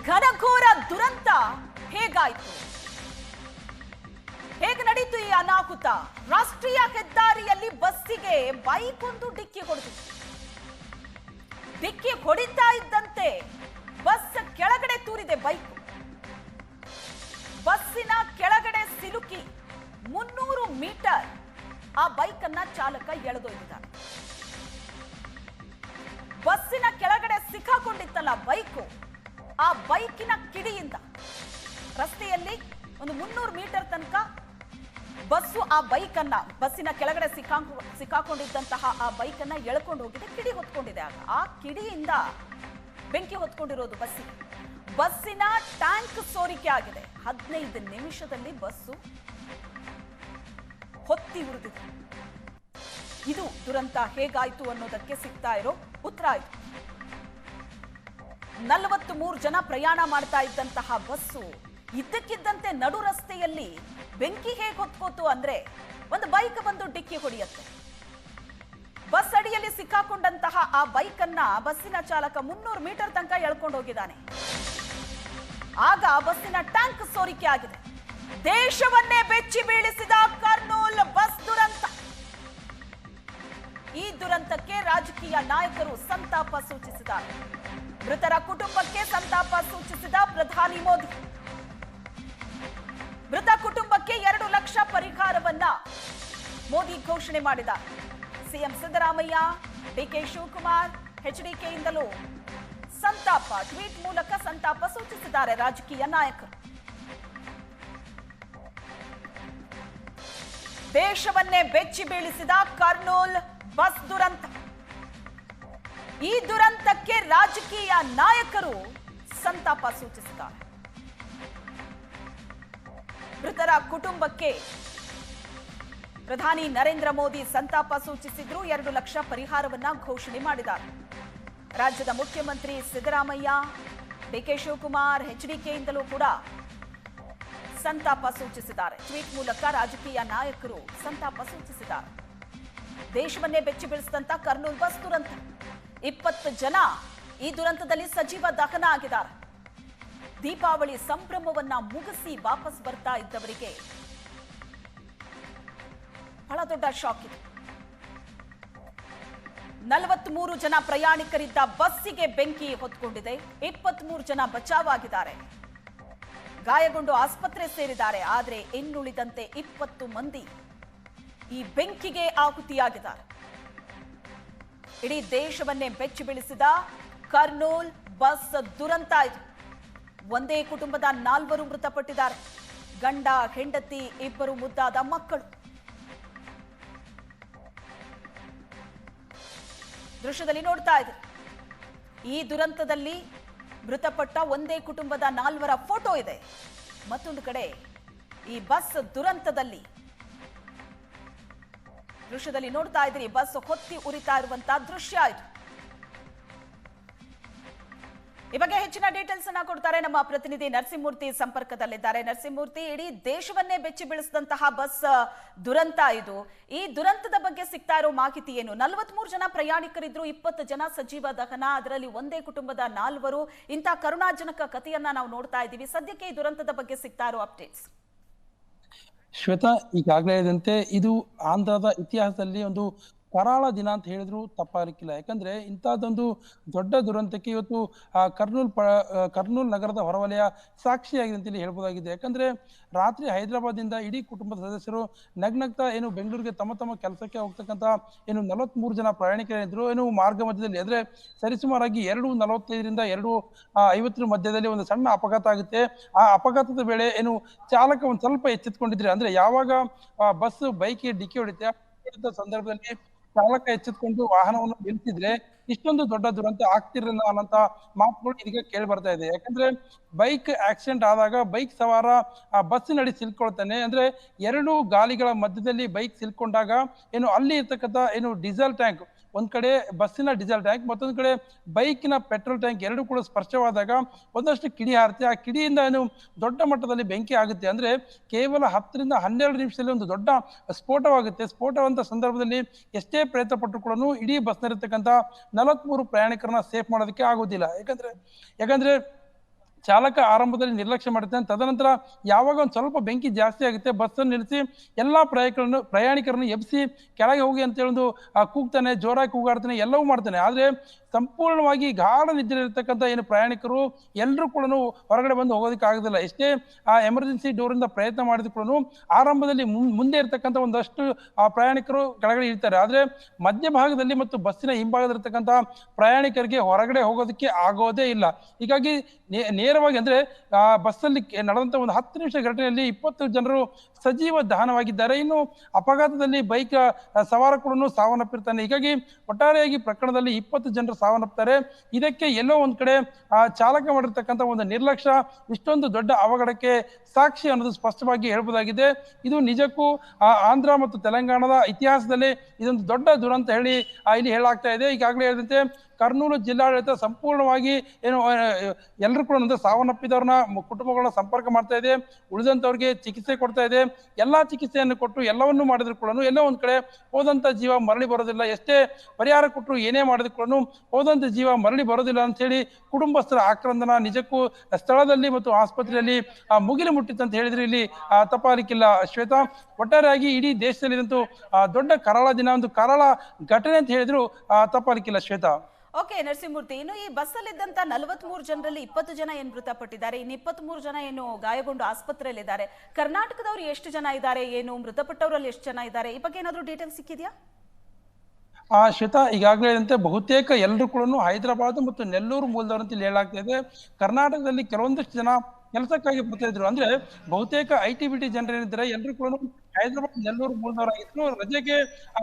ಘನಘೋರ ದುರಂತ ಹೇಗಾಯಿತು? ಹೇಗೆ ನಡೀತು ಈ ಅನಾಹುತ? ರಾಷ್ಟ್ರೀಯ ಹೆದ್ದಾರಿಯಲ್ಲಿ ಬಸ್ಸಿಗೆ ಬೈಕ್ ಒಂದು ಡಿಕ್ಕಿ ಹೊಡೆದಿದೆ. ಡಿಕ್ಕಿ ಹೊಡಿತಾ ಇದ್ದಂತೆ ಬಸ್ ಕೆಳಗಡೆ ತೂರಿದೆ. ಬಸ್ಸಿನ ಕೆಳಗಡೆ ಸಿಲುಕಿ 300 ಮೀಟರ್ ಆ ಬೈಕ್ ಅನ್ನ ಚಾಲಕ ಎಳೆದೊಯ್ದಿದ್ದಾನೆ. ಬಸ್ಸಿನ ಕೆಳಗಡೆ ಸಿಕ್ಕಾಕೊಂಡಿತ್ತಲ್ಲ ಬೈಕು, ಆ ಬೈಕಿನ ಕಿಡಿಯಿಂದ ರಸ್ತೆಯಲ್ಲಿ ಒಂದು 300 ಮೀಟರ್ ತನಕ ಬಸ್ಸು ಆ ಬೈಕನ್ನ, ಬಸ್ಸಿನ ಕೆಳಗಡೆ ಸಿಕ್ಕಾಕೊಂಡಿದ್ದಂತಹ ಆ ಬೈಕನ್ನ ಎಳ್ಕೊಂಡು ಹೋಗಿದೆ, ಕಿಡಿ ಹೊತ್ಕೊಂಡಿದೆ. ಆ ಕಿಡಿಯಿಂದ ಬೆಂಕಿ ಹೊತ್ಕೊಂಡಿರೋದು ಬಸ್ಸಿನ ಟ್ಯಾಂಕ್ ಸೋರಿಕೆ ಆಗಿದೆ. 15 ನಿಮಿಷದಲ್ಲಿ ಬಸ್ಸು ಹೊತ್ತಿ ಉರಿದಿದೆ. ಇದು ದುರಂತ ಹೇಗಾಯ್ತು ಅನ್ನೋದಕ್ಕೆ ಸಿಗ್ತಾ ಇರೋ ಉತ್ತರ ಆಯ್ತು. 43 ಜನ ಪ್ರಯಾಣ ಮಾಡ್ತಾ ಇದ್ದಂತಹ ಬಸ್ಸು ಇದ್ದಕ್ಕಿದ್ದಂತೆ ನಡು ರಸ್ತೆಯಲ್ಲಿ ಬೆಂಕಿ ಹೇಗೆ ಹೊತ್ಕೋತು ಅಂದ್ರೆ, ಒಂದು ಬೈಕ್ ಬಂದು ಡಿಕ್ಕಿ ಹೊಡೆಯುತ್ತೆ. ಬಸ್ ಅಡಿಯಲ್ಲಿ ಸಿಕ್ಕಾಕೊಂಡಂತಹ ಆ ಬೈಕ್ ಅನ್ನ ಬಸ್ಸಿನ ಚಾಲಕ 300 ಮೀಟರ್ ತನಕ ಎಳ್ಕೊಂಡು ಹೋಗಿದ್ದಾನೆ. ಆಗ ಬಸ್ಸಿನ ಟ್ಯಾಂಕ್ ಸೋರಿಕೆ ಆಗಿದೆ. ದೇಶವನ್ನೇ ಬೆಚ್ಚಿ ಬೀಳಿಸಿದ ಕರ್ನೂಲ್ ಬಸ್ ದುರಂತ. ಈ ದುರಂತಕ್ಕೆ ರಾಜಕೀಯ ನಾಯಕರು ಸಂತಾಪ ಸೂಚಿಸಿದ್ದಾರೆ. ಮೃತರ ಕುಟುಂಬಕ್ಕೆ ಸಂತಾಪ ಸೂಚಿಸಿದ ಪ್ರಧಾನಿ ಮೋದಿ. ಮೃತ ಕುಟುಂಬಕ್ಕೆ 2 ಲಕ್ಷ ಪರಿಹಾರವನ್ನ ಮೋದಿ ಘೋಷಣೆ ಮಾಡಿದ್ದಾರೆ. ಸಿಎಂ ಸಿದ್ದರಾಮಯ್ಯ, ಡಿಕೆ ಶಿವಕುಮಾರ್, ಎಚ್ಡಿಕೆಯಿಂದಲೂ ಸಂತಾಪ ಟ್ವೀಟ್ ಮೂಲಕ ಸಂತಾಪ ಸೂಚಿಸಿದ್ದಾರೆ ರಾಜಕೀಯ ನಾಯಕರು. ದೇಶವನ್ನೇ ಬೆಚ್ಚಿ ಬೀಳಿಸಿದ ಕರ್ನೂಲ್ ಬಸ್ ದುರಂತ. ಈ ದುರಂತಕ್ಕೆ ರಾಜಕೀಯ ನಾಯಕರು ಸಂತಾಪ ಸೂಚಿಸಿದ್ದಾರೆ. ಮೃತರ ಕುಟುಂಬಕ್ಕೆ ಪ್ರಧಾನಿ ನರೇಂದ್ರ ಮೋದಿ ಸಂತಾಪ ಸೂಚಿಸಿದ್ರು. 2 ಲಕ್ಷ ಪರಿಹಾರವನ್ನ ಘೋಷಣೆ ಮಾಡಿದ್ದಾರೆ. ರಾಜ್ಯದ ಮುಖ್ಯಮಂತ್ರಿ ಸಿದ್ದರಾಮಯ್ಯ, ಡಿಕೆ ಶಿವಕುಮಾರ್, ಎಚ್ಡಿಕೆಯಿಂದಲೂ ಕೂಡ ಸಂತಾಪ ಸೂಚಿಸಿದ್ದಾರೆ. ಟ್ವೀಟ್ ಮೂಲಕ ರಾಜಕೀಯ ನಾಯಕರು ಸಂತಾಪ ಸೂಚಿಸಿದ್ದಾರೆ. ದೇಶವನ್ನೇ ಬೆಚ್ಚಿ ಬೀಳಿಸಿದಂತ ಕರ್ನೂಲ್ ಬಸ್ ದುರಂತ. 20 ಜನ ಈ ದುರಂತದಲ್ಲಿ ಸಜೀವ ದಹನ ಆಗಿದ್ದಾರೆ. ದೀಪಾವಳಿ ಸಂಭ್ರಮವನ್ನ ಮುಗಿಸಿ ವಾಪಸ್ ಬರ್ತಾ ಇದ್ದವರಿಗೆ ಬಹಳ ದೊಡ್ಡ ಶಾಕ್ ಇದೆ. 43 ಜನ ಪ್ರಯಾಣಿಕರಿದ್ದ ಬಸ್ಸಿಗೆ ಬೆಂಕಿ ಹೊತ್ಕೊಂಡಿದೆ. 23 ಜನ ಬಚಾವಾಗಿದ್ದಾರೆ, ಗಾಯಗೊಂಡು ಆಸ್ಪತ್ರೆ ಸೇರಿದ್ದಾರೆ. ಆದರೆ ಇನ್ನುಳಿದಂತೆ 20 ಮಂದಿ ಈ ಬೆಂಕಿಗೆ ಆಹುತಿಯಾಗಿದ್ದಾರೆ. ಇಡೀ ದೇಶವನ್ನೇ ಬೆಚ್ಚಿ ಬೀಳಿಸಿದ ಕರ್ನೂಲ್ ಬಸ್ ದುರಂತ ಇದು. ಒಂದೇ ಕುಟುಂಬದ 4 ಮೃತಪಟ್ಟಿದ್ದಾರೆ. ಗಂಡ, ಹೆಂಡತಿ, 2 ಮುದ್ದಾದ ಮಕ್ಕಳು. ದೃಶ್ಯದಲ್ಲಿ ನೋಡ್ತಾ ಇದ್ದೀರಿ. ಈ ದುರಂತದಲ್ಲಿ ಮೃತಪಟ್ಟ ಒಂದೇ ಕುಟುಂಬದ 4 ಫೋಟೋ ಇದೆ. ಮತ್ತೊಂದು ಕಡೆ ಈ ಬಸ್ ದುರಂತದಲ್ಲಿ ದೃಶ್ಯದಲ್ಲಿ ನೋಡ್ತಾ ಇದ್ದೀರಿ, ಬಸ್ ಹೊತ್ತಿ ಉರಿತಾ ಇರುವಂತಹ ದೃಶ್ಯ ಇದು. ಈ ಬಗ್ಗೆ ಹೆಚ್ಚಿನ ಡೀಟೇಲ್ಸ್ ಅನ್ನ ಕೊಡ್ತಾರೆ ನಮ್ಮ ಪ್ರತಿನಿಧಿ ನರಸಿಂಹಮೂರ್ತಿ ಸಂಪರ್ಕದಲ್ಲಿದ್ದಾರೆ. ನರಸಿಂಹಮೂರ್ತಿ, ಇಡೀ ದೇಶವನ್ನೇ ಬೆಚ್ಚಿ ಬೀಳಿಸಿದಂತಹ ಬಸ್ ದುರಂತ ಇದು. ಈ ದುರಂತದ ಬಗ್ಗೆ ಸಿಗ್ತಾ ಇರೋ ಮಾಹಿತಿ ಏನು? 43 ಜನ ಪ್ರಯಾಣಿಕರಿದ್ರು, 20 ಜನ ಸಜೀವ ದಹನ, ಅದರಲ್ಲಿ ಒಂದೇ ಕುಟುಂಬದ 4. ಇಂತಹ ಕರುಣಾಜನಕ ಕಥೆಯನ್ನ ನಾವು ನೋಡ್ತಾ ಇದ್ದೀವಿ. ಸದ್ಯಕ್ಕೆ ಈ ದುರಂತದ ಬಗ್ಗೆ ಸಿಗ್ತಾ ಇರೋ ಅಪ್ಡೇಟ್ಸ್. ಶ್ವೇತಾ, ಈಗಾಗಲೇ ಇದಂತೆ ಇದು ಆಂಧ್ರದ ಇತಿಹಾಸದಲ್ಲಿ ಒಂದು ಕರಾಳ ದಿನ ಅಂತ ಹೇಳಿದ್ರು ತಪ್ಪಾಗಲಿಕ್ಕಿಲ್ಲ. ಯಾಕಂದ್ರೆ ಇಂಥದ್ದೊಂದು ದೊಡ್ಡ ದುರಂತಕ್ಕೆ ಇವತ್ತು ಕರ್ನೂಲ್ ನಗರದ ಹೊರವಲಯ ಸಾಕ್ಷಿಯಾಗಿದೆ ಅಂತೇಳಿ ಹೇಳ್ಬೋದಾಗಿದೆ. ಯಾಕಂದ್ರೆ ರಾತ್ರಿ ಹೈದರಾಬಾದ್ನಿಂದ ಇಡೀ ಕುಟುಂಬದ ಸದಸ್ಯರು ನಗ್ನಗ್ತಾ ಏನು ಬೆಂಗಳೂರಿಗೆ ತಮ್ಮ ಕೆಲಸಕ್ಕೆ ಹೋಗ್ತಕ್ಕಂತ 43 ಜನ ಪ್ರಯಾಣಿಕರಿದ್ರು. ಮಾರ್ಗ ಮಧ್ಯದಲ್ಲಿ ಅಂದ್ರೆ ಸರಿಸುಮಾರಾಗಿ 2:45ರಿಂದ 2:50 ಮಧ್ಯದಲ್ಲಿ ಒಂದು ಸಣ್ಣ ಅಪಘಾತ ಆಗುತ್ತೆ. ಆ ಅಪಘಾತದ ವೇಳೆ ಚಾಲಕ ಒಂದ್ ಸ್ವಲ್ಪ ಎಚ್ಚೆತ್ಕೊಂಡಿದ್ರೆ, ಅಂದ್ರೆ ಯಾವಾಗ ಬಸ್ ಬೈಕ್ಗೆ ಡಿಕ್ಕಿ ಹೊಡಿತೆ ಸಂದರ್ಭದಲ್ಲಿ ಚಾಲಕ ಎಚ್ಚೆತ್ಕೊಂಡು ವಾಹನವನ್ನು ನಿಲ್ಸಿದ್ರೆ ಇಷ್ಟೊಂದು ದೊಡ್ಡ ದುರಂತ ಆಗ್ತಿರಲಿಲ್ಲ ಅನ್ನೋಂತ ಮಾತುಗಳು ಇದೀಗ ಕೇಳಿ ಬರ್ತಾ ಇದೆ. ಯಾಕಂದ್ರೆ ಬೈಕ್ ಆಕ್ಸಿಡೆಂಟ್ ಆದಾಗ ಬೈಕ್ ಸವಾರ ಆ ಬಸ್ಸಿನಡಿ ಸಿಲ್ಕೊಳ್ತಾನೆ. ಅಂದ್ರೆ 2 ಗಾಲಿಗಳ ಮಧ್ಯದಲ್ಲಿ ಬೈಕ್ ಸಿಲ್ಕೊಂಡಾಗ ಅಲ್ಲಿ ಇರ್ತಕ್ಕಂಥ ಡೀಸೆಲ್ ಟ್ಯಾಂಕ್, ಒಂದ್ ಕಡೆ ಬಸ್ಸಿನ ಡೀಸೆಲ್ ಟ್ಯಾಂಕ್, ಮತ್ತೊಂದ್ ಕಡೆ ಬೈಕಿನ ಪೆಟ್ರೋಲ್ ಟ್ಯಾಂಕ್ 2 ಕೂಡ ಸ್ಪರ್ಶವಾದಾಗ ಒಂದಷ್ಟು ಕಿಡಿ ಹಾರುತ್ತೆ. ಆ ಕಿಡಿಯಿಂದ ದೊಡ್ಡ ಮಟ್ಟದಲ್ಲಿ ಬೆಂಕಿ ಆಗುತ್ತೆ. ಅಂದ್ರೆ ಕೇವಲ 10ರಿಂದ 12 ನಿಮಿಷದಲ್ಲಿ ಒಂದು ದೊಡ್ಡ ಸ್ಫೋಟವಾಗುತ್ತೆ. ಸ್ಫೋಟವಂತ ಸಂದರ್ಭದಲ್ಲಿ ಎಷ್ಟೇ ಪ್ರಯತ್ನ ಪಟ್ಟರು ಕೂಡ ಇಡೀ ಬಸ್ನಲ್ಲಿರ್ತಕ್ಕಂಥ 43 ಪ್ರಯಾಣಿಕರನ್ನ ಸೇಫ್ ಮಾಡೋದಕ್ಕೆ ಆಗೋದಿಲ್ಲ. ಯಾಕಂದ್ರೆ ಚಾಲಕ ಆರಂಭದಲ್ಲಿ ನಿರ್ಲಕ್ಷ್ಯ ಮಾಡುತ್ತಾನೆ. ತದನಂತರ ಯಾವಾಗ ಒಂದು ಸ್ವಲ್ಪ ಬೆಂಕಿ ಜಾಸ್ತಿ ಆಗುತ್ತೆ ಬಸ್ಸನ್ನು ನಿಲ್ಲಿಸಿ ಎಲ್ಲಾ ಪ್ರಯಾಣಿಕರನ್ನು ಎಬ್ಬಿಸಿ ಕೆಳಗೆ ಹೋಗಿ ಅಂತ ಹೇಳಿ ಒಂದು ಕೂಗ್ತಾನೆ, ಜೋರಾಗಿ ಕೂಗಾಡ್ತಾನೆ, ಎಲ್ಲವೂ ಮಾಡ್ತಾನೆ. ಆದ್ರೆ ಸಂಪೂರ್ಣವಾಗಿ ಗಾಢ ನಿದ್ರೆ ಇರತಕ್ಕಂಥ ಏನು ಪ್ರಯಾಣಿಕರು ಎಲ್ಲರೂ ಕೂಡ ಹೊರಗಡೆ ಬಂದು ಹೋಗೋದಕ್ಕೆ ಆಗೋದಿಲ್ಲ. ಎಷ್ಟೇ ಆ ಎಮರ್ಜೆನ್ಸಿ ಡೋರ್ ಇಂದ ಪ್ರಯತ್ನ ಮಾಡಿದ್ರು ಕೂಡ ಆರಂಭದಲ್ಲಿ ಮುಂದೆ ಇರತಕ್ಕಂಥ ಒಂದಷ್ಟು ಪ್ರಯಾಣಿಕರು ಕೆಳಗಡೆ ಇರ್ತಾರೆ. ಆದ್ರೆ ಮಧ್ಯಭಾಗದಲ್ಲಿ ಮತ್ತು ಬಸ್ಸಿನ ಹಿಂಭಾಗದಲ್ಲಿರ್ತಕ್ಕಂಥ ಪ್ರಯಾಣಿಕರಿಗೆ ಹೊರಗಡೆ ಹೋಗೋದಕ್ಕೆ ಆಗೋದೇ ಇಲ್ಲ. ಹೀಗಾಗಿ ನೇರವಾಗಿ ಅಂದ್ರೆ ಬಸ್ಸಲ್ಲಿ ನಡೆದಂತ ಒಂದು 10 ನಿಮಿಷ ಘಟನೆಯಲ್ಲಿ 20 ಜನರು ಸಜೀವ ದಹನವಾಗಿದ್ದಾರೆ. ಇನ್ನು ಅಪಘಾತದಲ್ಲಿ ಬೈಕ್ ಸವಾರ ಕೂಡ ಸಾವನ್ನಪ್ಪಿರ್ತಾನೆ. ಹೀಗಾಗಿ ಒಟ್ಟಾರೆಯಾಗಿ ಪ್ರಕರಣದಲ್ಲಿ 20 ಜನರು ಸಾವನ್ನಪ್ತಾರೆ. ಇದಕ್ಕೆ ಎಲ್ಲೋ ಒಂದ್ ಕಡೆ ಚಾಲಕ ಮಾಡಿರ್ತಕ್ಕಂಥ ಒಂದು ನಿರ್ಲಕ್ಷ್ಯ ಇಷ್ಟೊಂದು ದೊಡ್ಡ ಅವಘಡಕ್ಕೆ ಸಾಕ್ಷಿ ಅನ್ನೋದು ಸ್ಪಷ್ಟವಾಗಿ ಹೇಳ್ಬೋದಾಗಿದೆ. ಇದು ನಿಜಕ್ಕೂ ಆಂಧ್ರ ಮತ್ತು ತೆಲಂಗಾಣದ ಇತಿಹಾಸದಲ್ಲಿ ಇದೊಂದು ದೊಡ್ಡ ದುರಂತ ಹೇಳಿ ಇಲ್ಲಿ ಹೇಳಲಾಗ್ತಾ ಇದೆ. ಈಗಾಗಲೇ ಹೇಳಿದಂತೆ ಕರ್ನೂಲು ಜಿಲ್ಲಾಡಳಿತ ಸಂಪೂರ್ಣವಾಗಿ ಏನು ಎಲ್ಲರೂ ಕೂಡ ಅಂದ್ರೆ ಸಾವನ್ನಪ್ಪಿದವ್ರನ್ನ ಕುಟುಂಬಗಳನ್ನ ಸಂಪರ್ಕ ಮಾಡ್ತಾ ಇದೆ, ಉಳಿದಂತವ್ರಿಗೆ ಚಿಕಿತ್ಸೆ ಕೊಡ್ತಾ ಇದೆ. ಎಲ್ಲಾ ಚಿಕಿತ್ಸೆಯನ್ನು ಕೊಟ್ಟು ಎಲ್ಲವನ್ನೂ ಮಾಡಿದ್ರು ಕೂಡ ಎಲ್ಲೋ ಒಂದ್ ಕಡೆ ಹೋದಂತ ಜೀವ ಮರಳಿ ಬರೋದಿಲ್ಲ. ಎಷ್ಟೇ ಪರಿಹಾರ ಕೊಟ್ಟರು ಏನೇ ಮಾಡಿದ್ರು ಕೂಡ ಹೋದಂತ ಜೀವ ಮರಳಿ ಬರೋದಿಲ್ಲ ಅಂತ ಹೇಳಿ ಕುಟುಂಬಸ್ಥರ ಆಕ್ರಂದನ ನಿಜಕ್ಕೂ ಸ್ಥಳದಲ್ಲಿ ಮತ್ತು ಆಸ್ಪತ್ರೆಯಲ್ಲಿ ಮುಗಿಲು ಮುಟ್ಟಿತ್ತು ಅಂತ ಹೇಳಿದ್ರೆ ಇಲ್ಲಿ ತಪ್ಪಾಗಲಿಕ್ಕಿಲ್ಲ. ಶ್ವೇತಾ, ಒಟ್ಟಾರೆಯಾಗಿ ಇಡೀ ದೇಶದಲ್ಲಿ ಇದಂತೂ ದೊಡ್ಡ ಕರಾಳ ದಿನ, ಒಂದು ಕರಾಳ ಘಟನೆ ಅಂತ ಹೇಳಿದ್ರು ತಪ್ಪಾಗಲಿಕ್ಕಿಲ್ಲ. ಶ್ವೇತಾ. ಓಕೆ ನರಸಿಂಹಮೂರ್ತಿ, ಇನ್ನು ಈ ಬಸ್ಸಲ್ಲಿದ್ದಂತ 43 ಜನರಲ್ಲಿ 20 ಜನ ಏನು ಮೃತಪಟ್ಟಿದ್ದಾರೆ, ಇನ್ನು 23 ಜನ ಏನು ಗಾಯಗೊಂಡು ಆಸ್ಪತ್ರೆಯಲ್ಲಿದ್ದಾರೆ. ಕರ್ನಾಟಕದವರು ಎಷ್ಟು ಜನ ಇದ್ದಾರೆ, ಏನು ಮೃತಪಟ್ಟವರಲ್ಲಿ ಎಷ್ಟು ಜನ ಇದ್ದಾರೆ, ಈ ಬಗ್ಗೆ ಏನಾದರೂ ಡೀಟೇಲ್ ಸಿಕ್ಕಿದ್ಯಾ? ಶ್ವೇತಾ, ಈಗಾಗಲೇ ಬಹುತೇಕ ಎಲ್ಲರೂ ಕೂಡ ಹೈದರಾಬಾದ್ ಮತ್ತು ನೆಲ್ಲೂರು ಮೂಲದವರು ಅಂತ ಹೇಳಲಾಗ್ತಾ ಇದೆ. ಕರ್ನಾಟಕದಲ್ಲಿ ಕೆಲವೊಂದಷ್ಟು ಜನ ಕೆಲಸಕ್ಕಾಗಿ ಬರ್ತಾ ಇದ್ರು. ಅಂದ್ರೆ ಬಹುತೇಕ IT-BT ಜನರು ಏನಿದ್ದಾರೆ ಎಲ್ಲರೂ ಕೂಡ ಹೈದರಾಬಾದ್ ನೆಲ್ಲೂರು ಮೂಲದವರಾಗಿದ್ರು. ರಜೆಗೆ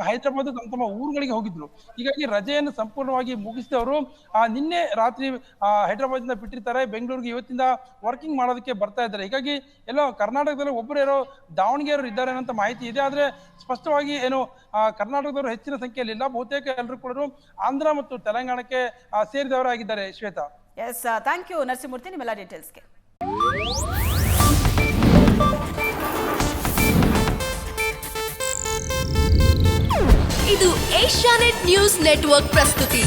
ಹೈದರಾಬಾದ್ ತಮ್ಮ ಊರುಗಳಿಗೆ ಹೋಗಿದ್ರು. ಹೀಗಾಗಿ ರಜೆಯನ್ನು ಸಂಪೂರ್ಣವಾಗಿ ಮುಗಿಸಿದವರು ನಿನ್ನೆ ರಾತ್ರಿ ಹೈದರಾಬಾದ್ ಇಂದ ಬಿಟ್ಟಿರ್ತಾರೆ, ಬೆಂಗಳೂರಿಗೆ ಇವತ್ತಿಂದ ವರ್ಕಿಂಗ್ ಮಾಡೋದಕ್ಕೆ ಬರ್ತಾ ಇದ್ದಾರೆ. ಹೀಗಾಗಿ ಎಲ್ಲೋ ಕರ್ನಾಟಕದಲ್ಲಿ ಒಬ್ಬರು ಯಾರೋ ದಾವಣಗೆರೆಯವರು ಇದ್ದಾರೆ ಅನ್ನೋ ಮಾಹಿತಿ ಇದೆ. ಆದ್ರೆ ಸ್ಪಷ್ಟವಾಗಿ ಏನು ಕರ್ನಾಟಕದವರು ಹೆಚ್ಚಿನ ಸಂಖ್ಯೆಯಲ್ಲಿ ಇಲ್ಲ. ಬಹುತೇಕ ಎಲ್ಲರೂ ಕೂಡ ಆಂಧ್ರ ಮತ್ತು ತೆಲಂಗಾಣಕ್ಕೆ ಸೇರಿದವರಾಗಿದ್ದಾರೆ. Shweta. Yes, thank you Narasimhamurthy ನಿಮ್ಮೆಲ್ಲ ಡೀಟೇಲ್ಸ್ಗೆ. ಇದು ಏಷ್ಯಾನೆಟ್ ನ್ಯೂಸ್ ನೆಟ್ವರ್ಕ್ ಪ್ರಸ್ತುತಿ.